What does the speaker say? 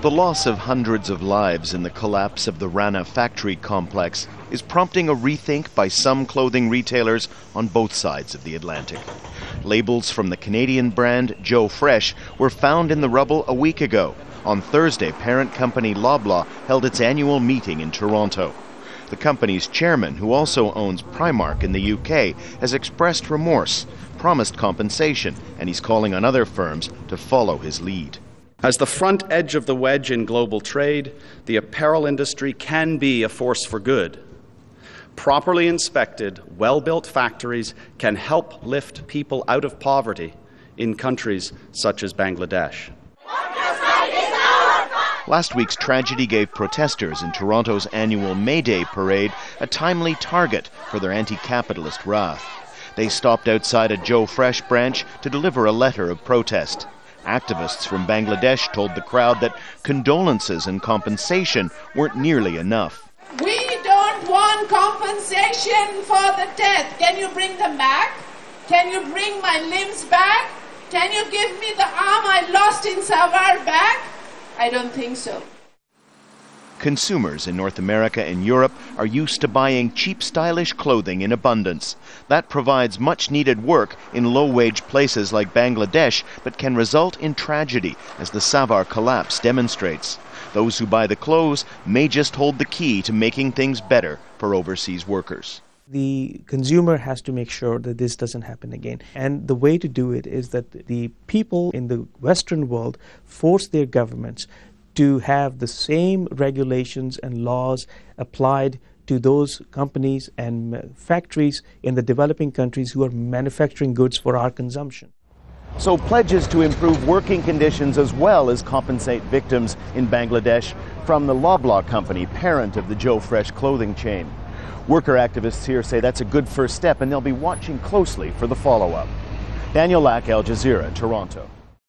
The loss of hundreds of lives in the collapse of the Rana factory complex is prompting a rethink by some clothing retailers on both sides of the Atlantic. Labels from the Canadian brand Joe Fresh were found in the rubble a week ago. On Thursday, parent company Loblaw held its annual meeting in Toronto. The company's chairman, who also owns Primark in the UK, has expressed remorse, promised compensation, and he's calling on other firms to follow his lead. As the front edge of the wedge in global trade, the apparel industry can be a force for good. Properly inspected, well-built factories can help lift people out of poverty in countries such as Bangladesh. Last week's tragedy gave protesters in Toronto's annual May Day parade a timely target for their anti-capitalist wrath. They stopped outside a Joe Fresh branch to deliver a letter of protest. Activists from Bangladesh told the crowd that condolences and compensation weren't nearly enough. We don't want compensation for the death. Can you bring them back? Can you bring my limbs back? Can you give me the arm I lost in Savar back? I don't think so. Consumers in North America and Europe are used to buying cheap, stylish clothing in abundance. That provides much-needed work in low-wage places like Bangladesh, but can result in tragedy, as the Savar collapse demonstrates. Those who buy the clothes may just hold the key to making things better for overseas workers. The consumer has to make sure that this doesn't happen again. And the way to do it is that the people in the Western world force their governments to have the same regulations and laws applied to those companies and factories in the developing countries who are manufacturing goods for our consumption. So pledges to improve working conditions as well as compensate victims in Bangladesh from the Loblaw company, parent of the Joe Fresh clothing chain. Worker activists here say that's a good first step, and they'll be watching closely for the follow-up. Daniel Lack, Al Jazeera, Toronto.